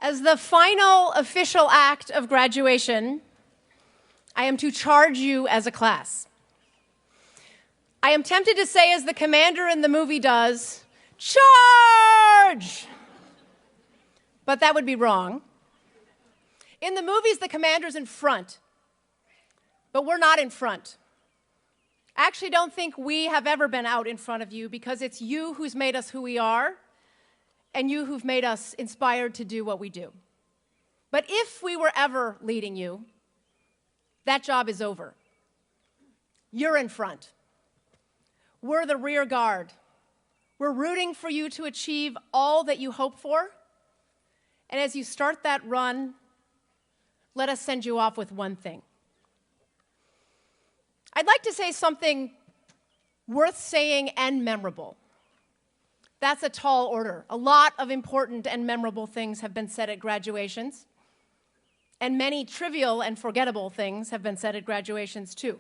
As the final official act of graduation, I am to charge you as a class. I am tempted to say, as the commander in the movie does, charge! But that would be wrong. In the movies, the commander's in front, but we're not in front. I actually don't think we have ever been out in front of you, because it's you who's made us who we are, and you who've made us inspired to do what we do. But if we were ever leading you, that job is over. You're in front. We're the rear guard. We're rooting for you to achieve all that you hope for. And as you start that run, let us send you off with one thing. I'd like to say something worth saying and memorable. That's a tall order. A lot of important and memorable things have been said at graduations, and many trivial and forgettable things have been said at graduations too.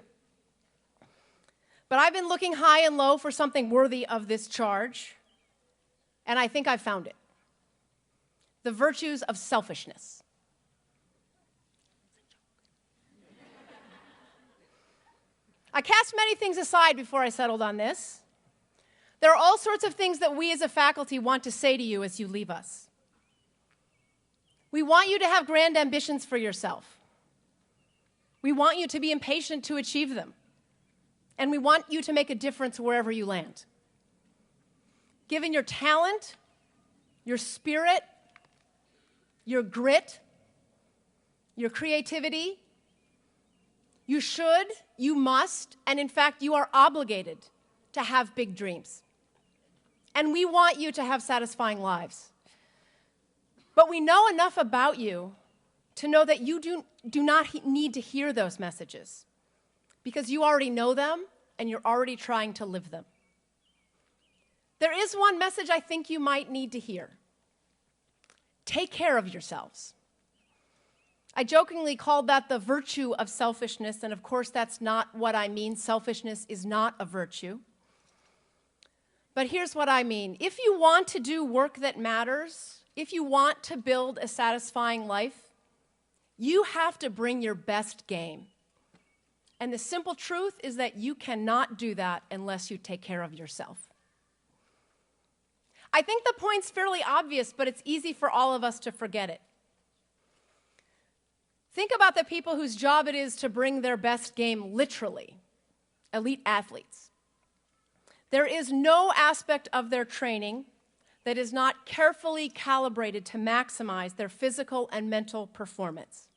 But I've been looking high and low for something worthy of this charge, and I think I found it. The virtues of selfishness. I cast many things aside before I settled on this. There are all sorts of things that we as a faculty want to say to you as you leave us. We want you to have grand ambitions for yourself. We want you to be impatient to achieve them. And we want you to make a difference wherever you land. Given your talent, your spirit, your grit, your creativity, you should, you must, and in fact, you are obligated to have big dreams. And we want you to have satisfying lives. But we know enough about you to know that you do not need to hear those messages, because you already know them and you're already trying to live them. There is one message I think you might need to hear. Take care of yourselves. I jokingly called that the virtue of selfishness, and of course that's not what I mean. Selfishness is not a virtue. But here's what I mean. If you want to do work that matters, if you want to build a satisfying life, you have to bring your best game. And the simple truth is that you cannot do that unless you take care of yourself. I think the point's fairly obvious, but it's easy for all of us to forget it. Think about the people whose job it is to bring their best game literally, elite athletes. There is no aspect of their training that is not carefully calibrated to maximize their physical and mental performance.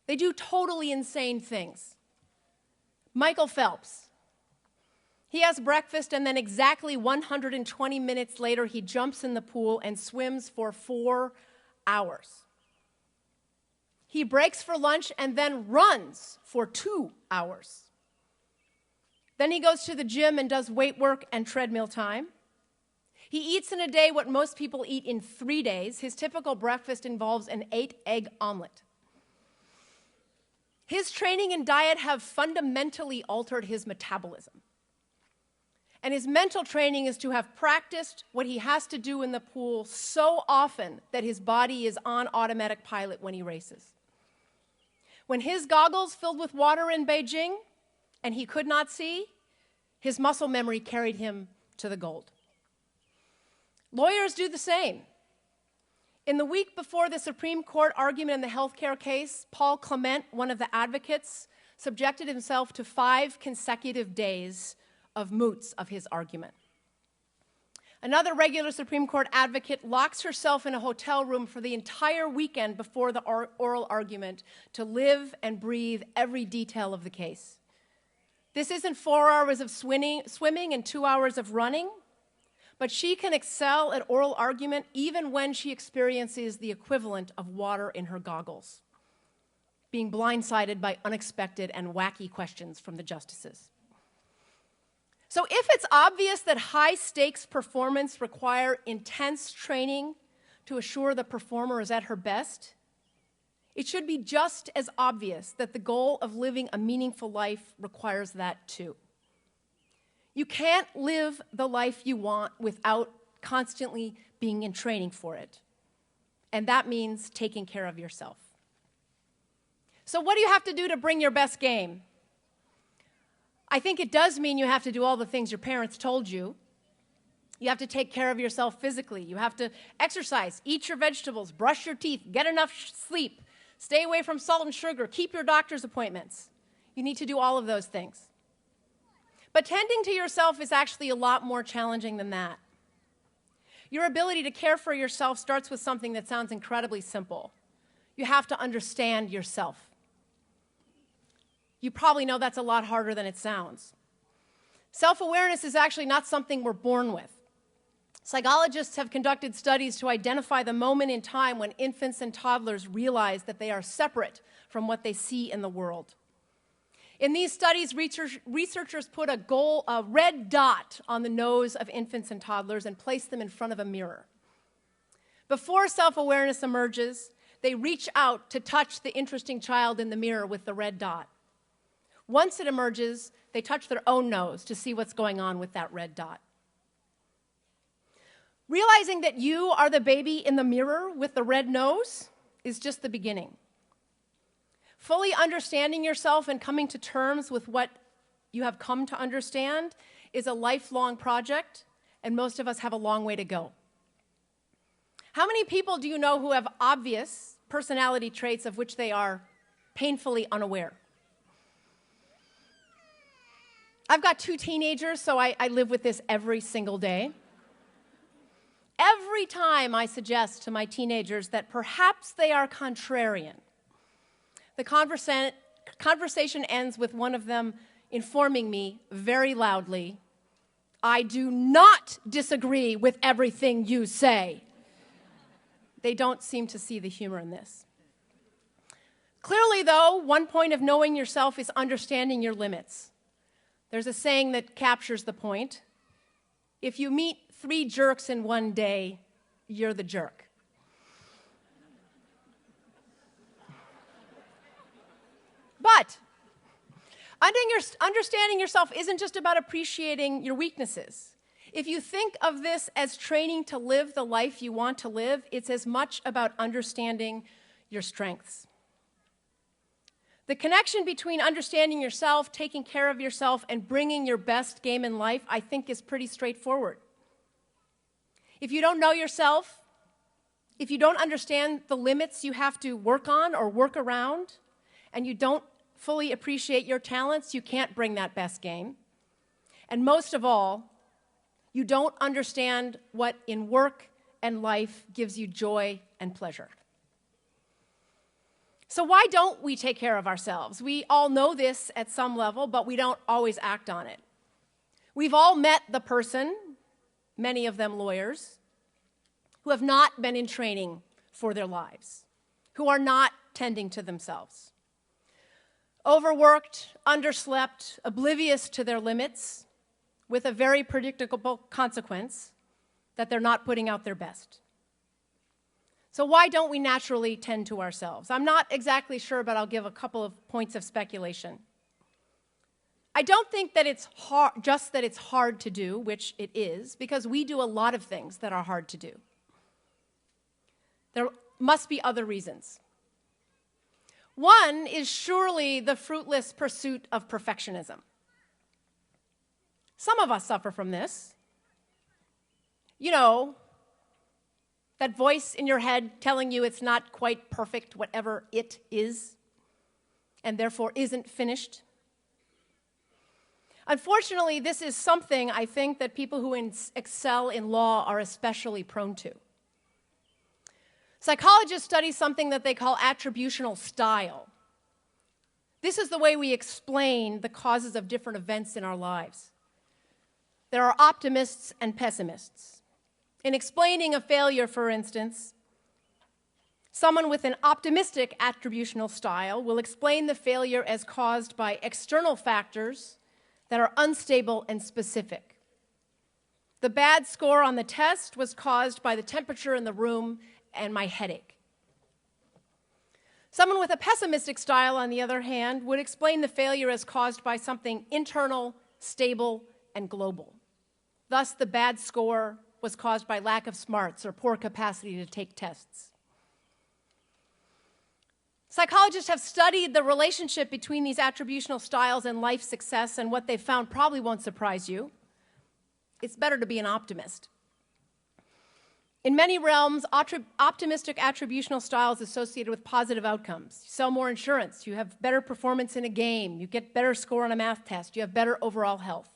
They do totally insane things. Michael Phelps, he has breakfast, and then exactly 120 minutes later, he jumps in the pool and swims for 4 hours. He breaks for lunch and then runs for 2 hours. Then he goes to the gym and does weight work and treadmill time. He eats in a day what most people eat in 3 days. His typical breakfast involves an 8-egg omelet. His training and diet have fundamentally altered his metabolism. And his mental training is to have practiced what he has to do in the pool so often that his body is on automatic pilot when he races. When his goggles filled with water in Beijing and he could not see, his muscle memory carried him to the gold. Lawyers do the same. In the week before the Supreme Court argument in the healthcare case, Paul Clement, one of the advocates, subjected himself to 5 consecutive days of moots of his argument. Another regular Supreme Court advocate locks herself in a hotel room for the entire weekend before the oral argument to live and breathe every detail of the case. This isn't 4 hours of swimming and 2 hours of running, but she can excel at oral argument even when she experiences the equivalent of water in her goggles, being blindsided by unexpected and wacky questions from the justices. So if it's obvious that high-stakes performance require intense training to assure the performer is at her best, it should be just as obvious that the goal of living a meaningful life requires that too. You can't live the life you want without constantly being in training for it. and that means taking care of yourself. So what do you have to do to bring your best game? I think it does mean you have to do all the things your parents told you. You have to take care of yourself physically. You have to exercise, eat your vegetables, brush your teeth, get enough sleep, stay away from salt and sugar, keep your doctor's appointments. You need to do all of those things. But tending to yourself is actually a lot more challenging than that. Your ability to care for yourself starts with something that sounds incredibly simple. You have to understand yourself. You probably know that's a lot harder than it sounds. Self-awareness is actually not something we're born with. Psychologists have conducted studies to identify the moment in time when infants and toddlers realize that they are separate from what they see in the world. In these studies, researchers put a red dot on the nose of infants and toddlers and placed them in front of a mirror. Before self-awareness emerges, they reach out to touch the interesting child in the mirror with the red dot. Once it emerges, they touch their own nose to see what's going on with that red dot. Realizing that you are the baby in the mirror with the red nose is just the beginning. Fully understanding yourself and coming to terms with what you have come to understand is a lifelong project, and most of us have a long way to go. How many people do you know who have obvious personality traits of which they are painfully unaware? I've got 2 teenagers, so I live with this every single day. Every time I suggest to my teenagers that perhaps they are contrarian, the conversation ends with one of them informing me very loudly, "I do not disagree with everything you say." They don't seem to see the humor in this. Clearly, though, one point of knowing yourself is understanding your limits. There's a saying that captures the point. If you meet 3 jerks in one day, you're the jerk. But understanding yourself isn't just about appreciating your weaknesses. If you think of this as training to live the life you want to live, it's as much about understanding your strengths. The connection between understanding yourself, taking care of yourself, and bringing your best game in life, I think, is pretty straightforward. If you don't know yourself, if you don't understand the limits you have to work on or work around, and you don't fully appreciate your talents, you can't bring that best game. And most of all, you don't understand what in work and life gives you joy and pleasure. So why don't we take care of ourselves? We all know this at some level, but we don't always act on it. We've all met the person, many of them lawyers, who have not been in training for their lives, who are not tending to themselves. Overworked, underslept, oblivious to their limits, with a very predictable consequence that they're not putting out their best. So why don't we naturally tend to ourselves? I'm not exactly sure, but I'll give a couple of points of speculation. I don't think that it's just that it's hard to do, which it is, because we do a lot of things that are hard to do. There must be other reasons. One is surely the fruitless pursuit of perfectionism. Some of us suffer from this. You know, that voice in your head telling you it's not quite perfect, whatever it is, and therefore isn't finished. Unfortunately, this is something I think that people who excel in law are especially prone to. Psychologists study something that they call attributional style. This is the way we explain the causes of different events in our lives. There are optimists and pessimists. In explaining a failure, for instance, someone with an optimistic attributional style will explain the failure as caused by external factors that are unstable and specific. The bad score on the test was caused by the temperature in the room and my headache. Someone with a pessimistic style, on the other hand, would explain the failure as caused by something internal, stable, and global. Thus, the bad score was caused by lack of smarts or poor capacity to take tests. Psychologists have studied the relationship between these attributional styles and life success, and what they've found probably won't surprise you. It's better to be an optimist. In many realms, optimistic attributional styles associated with positive outcomes. You sell more insurance, you have better performance in a game, you get better score on a math test, you have better overall health.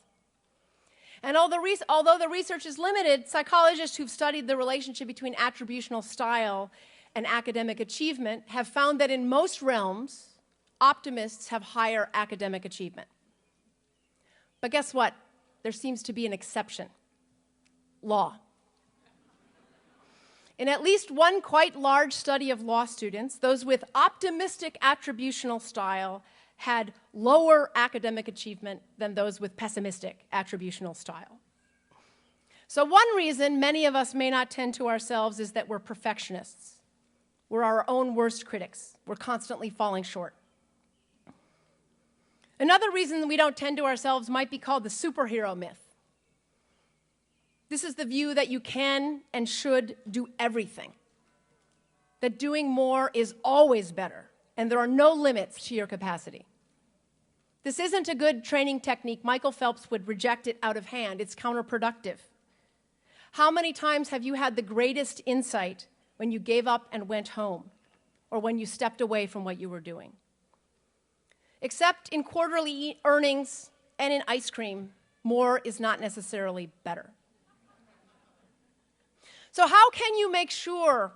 And although the research is limited, psychologists who've studied the relationship between attributional style and academic achievement have found that in most realms, optimists have higher academic achievement. But guess what? There seems to be an exception: law. In at least one quite large study of law students, those with optimistic attributional style had lower academic achievement than those with pessimistic attributional style. So one reason many of us may not tend to ourselves is that we're perfectionists. We're our own worst critics. We're constantly falling short. Another reason we don't tend to ourselves might be called the superhero myth. This is the view that you can and should do everything, that doing more is always better, and there are no limits to your capacity. This isn't a good training technique. Michael Phelps would reject it out of hand. It's counterproductive. How many times have you had the greatest insight when you gave up and went home, or when you stepped away from what you were doing? Except in quarterly earnings and in ice cream, more is not necessarily better. So how can you make sure,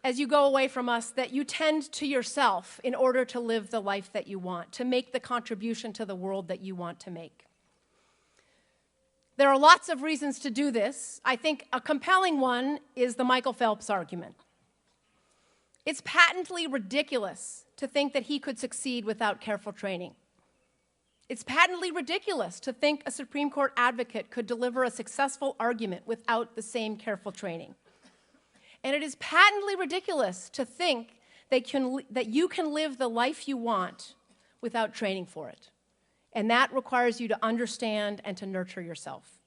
as you go away from us, that you tend to yourself in order to live the life that you want, to make the contribution to the world that you want to make? There are lots of reasons to do this. I think a compelling one is the Michael Phelps argument. It's patently ridiculous to think that he could succeed without careful training. It's patently ridiculous to think a Supreme Court advocate could deliver a successful argument without the same careful training. And it is patently ridiculous to think that you can live the life you want without training for it. And that requires you to understand and to nurture yourself.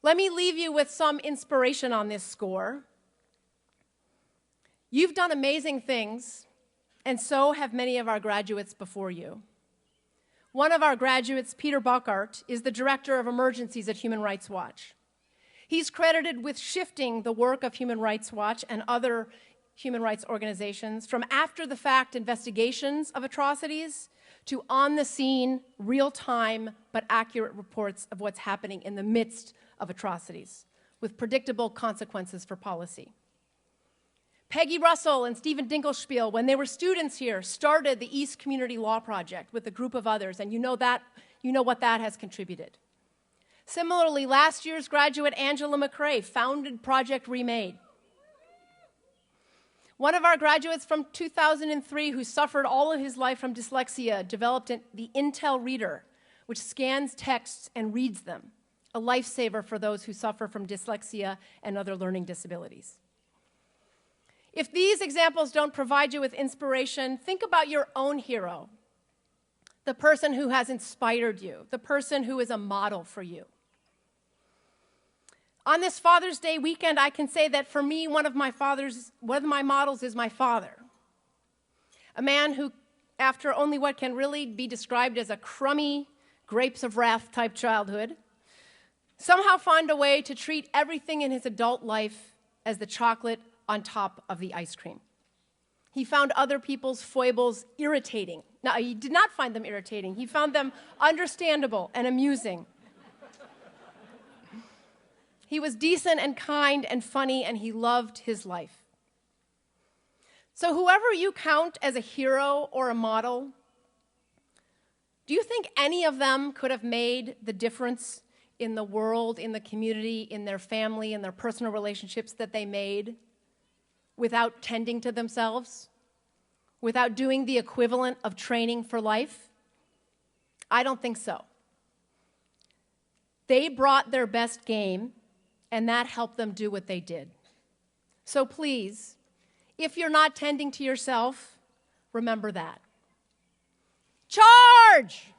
Let me leave you with some inspiration on this score. You've done amazing things, and so have many of our graduates before you. One of our graduates, Peter Buckart, is the Director of Emergencies at Human Rights Watch. He's credited with shifting the work of Human Rights Watch and other human rights organizations from after-the-fact investigations of atrocities to on-the-scene, real-time, but accurate reports of what's happening in the midst of atrocities, with predictable consequences for policy. Peggy Russell and Stephen Dinkelspiel, when they were students here, started the East Community Law Project with a group of others, and you know what that has contributed. Similarly, last year's graduate Angela McRae founded Project Remade. One of our graduates from 2003 who suffered all of his life from dyslexia developed the Intel Reader, which scans texts and reads them, a lifesaver for those who suffer from dyslexia and other learning disabilities. If these examples don't provide you with inspiration, think about your own hero, the person who has inspired you, the person who is a model for you. On this Father's Day weekend, I can say that for me, one of my models is my father, a man who, after only what can really be described as a crummy, grapes of wrath type childhood, somehow found a way to treat everything in his adult life as the chocolate on top of the ice cream. He found other people's foibles irritating. Now, he did not find them irritating. He found them understandable and amusing. He was decent and kind and funny, and he loved his life. So whoever you count as a hero or a model, do you think any of them could have made the difference in the world, in the community, in their family, in their personal relationships that they made without tending to themselves, without doing the equivalent of training for life? I don't think so. They brought their best game, and that helped them do what they did. So please, if you're not tending to yourself, remember that. Charge!